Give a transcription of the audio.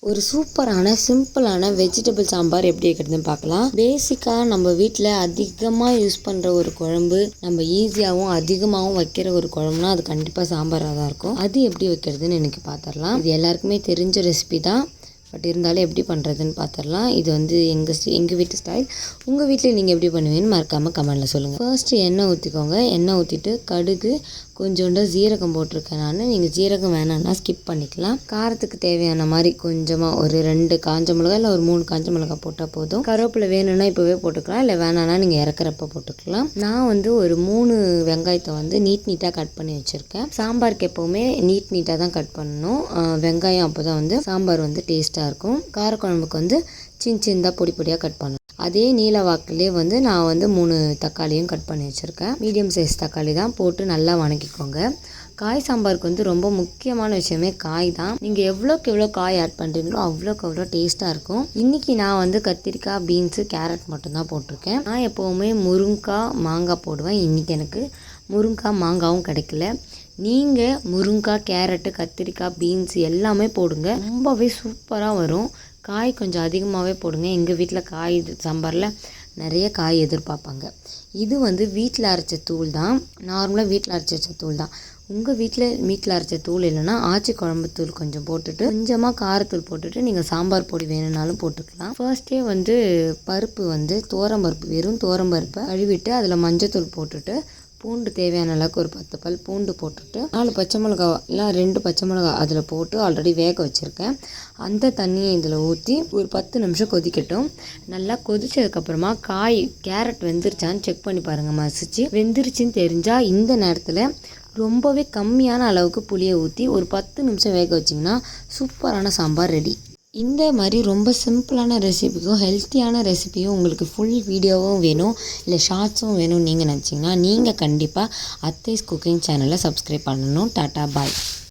ஒரு சூப்பரான சிம்பிளான வெஜிடபிள் சாம்பார் எப்படி வைக்கிறதுன்னு பார்க்கலாம். பேசிக்காக நம்ம வீட்டில் அதிகமாக யூஸ் பண்ணுற ஒரு குழம்பு, நம்ம ஈஸியாகவும் அதிகமாகவும் வைக்கிற ஒரு குழம்புனா அது கண்டிப்பாக சாம்பாராக தான் இருக்கும். அது எப்படி வைக்கிறதுன்னு எனக்கு பார்த்துடலாம். இது எல்லாருக்குமே தெரிஞ்ச ரெசிபி தான், பட் இருந்தாலும் எப்படி பண்ணுறதுன்னு பார்த்துடலாம். இது வந்து எங்கள் வீட்டு ஸ்டைல். உங்கள் வீட்டில் நீங்கள் எப்படி பண்ணுவீங்கன்னு மறக்காமல் கமெண்டில் சொல்லுங்கள். ஃபர்ஸ்ட்டு எண்ணெய் ஊற்றிக்கோங்க. எண்ணெய் ஊற்றிட்டு கடுகு, கொஞ்சோண்டு ஜீரகம் போட்டிருக்கேன் நான். நீங்கள் ஜீரகம் வேணான்னா ஸ்கிப் பண்ணிக்கலாம். காரத்துக்கு தேவையான மாதிரி கொஞ்சமாக ஒரு 2 காஞ்ச மிளகா இல்லை ஒரு 3 காஞ்ச மிளகா போட்டால் போதும். கருவேப்பிலை வேணும்னா இப்போவே போட்டுக்கலாம், இல்லை வேணான்னா நீங்கள் இறக்குறப்ப போட்டுக்கலாம். நான் வந்து ஒரு 3 வெங்காயத்தை வந்து நீட்டாக கட் பண்ணி வச்சுருக்கேன். சாம்பாருக்கு எப்போவுமே நீட்டாக தான் கட் பண்ணணும். வெங்காயம் அப்போ தான் வந்து சாம்பார் வந்து டேஸ்ட்டாக இருக்கும். காரக்குழம்புக்கு வந்து சின்னதாக பொடியாக கட் பண்ணணும். அதே நீல வாக்கிலே வந்து நான் வந்து 3 தக்காளியும் கட் பண்ணி வச்சுருக்கேன். மீடியம் சைஸ் தக்காளி தான் போட்டு நல்லா வணக்கிக்கோங்க. காய் சாம்பாருக்கு வந்து ரொம்ப முக்கியமான விஷயமே காய் தான். நீங்கள் எவ்வளோக்கு எவ்வளோ காய் ஆட் பண்ணுறீங்களோ அவ்வளோக்கு அவ்வளோ டேஸ்ட்டாக இருக்கும். இன்றைக்கி நான் வந்து கத்திரிக்காய், பீன்ஸு, கேரட் மட்டும்தான் போட்டிருக்கேன். நான் எப்போவுமே முருங்காய், மாங்காய் போடுவேன். இன்றைக்கி எனக்கு முருங்காய், மாங்காவும் கிடைக்கல. நீங்கள் முருங்காய், கேரட்டு, கத்திரிக்காய், பீன்ஸ் எல்லாமே போடுங்க, ரொம்பவே சூப்பராக வரும். காய் கொஞ்சம் அதிகமாகவே போடுங்க. எங்கள் வீட்டில் காய் சாம்பாரில் நிறைய காய் எதிர்பார்ப்பாங்க. இது வந்து வீட்டில் அரைச்ச தூள் தான், நார்மலாக வீட்டில் அரைச்ச தூள் தான். உங்கள் வீட்டில் அரைச்ச தூள் இல்லைன்னா ஆச்சி குழம்பு தூள் கொஞ்சம் போட்டுட்டு கொஞ்சமாக காரத்தூள் போட்டுட்டு நீங்கள் சாம்பார் பொடி வேணும்னாலும் போட்டுக்கலாம். ஃபர்ஸ்ட்டே வந்து பருப்பு வந்து தோரம்பருப்பு, வெறும் தோரம்பருப்பை கழுவிட்டு அதில் மஞ்சத்தூள் போட்டுட்டு பூண்டு தேவையான அளவுக்கு ஒரு 10 பல் பூண்டு போட்டுட்டு 4 பச்சை மிளகா இல்லை 2 பச்சை மிளகா அதில் போட்டு ஆல்ரெடி வேக வச்சுருக்கேன். அந்த தண்ணியை இதில் ஊற்றி ஒரு 10 நிமிஷம் கொதிக்கட்டும். நல்லா கொதிச்சதுக்கப்புறமா கேரட் வெந்துருச்சான்னு செக் பண்ணி பாருங்கள். மசிச்சு வெந்துருச்சுன்னு தெரிஞ்சால் இந்த நேரத்தில் ரொம்பவே கம்மியான அளவுக்கு புளியை ஊற்றி ஒரு 10 நிமிஷம் வேக வச்சிங்கன்னா சூப்பரான சாம்பார் ரெடி. இந்த மாதிரி ரொம்ப சிம்பிளான ரெசிபிக்கும் ஹெல்த்தியான ரெசிபியும் உங்களுக்கு ஃபுல் வீடியோவும் வேணும், இல்லை ஷார்ட்ஸும் வேணும் நீங்கள் நினச்சிங்கன்னா நீங்கள் கண்டிப்பாக அத்தைஸ் குக்கிங் சேனலை சப்ஸ்கிரைப் பண்ணணும். டாட்டா பாய்.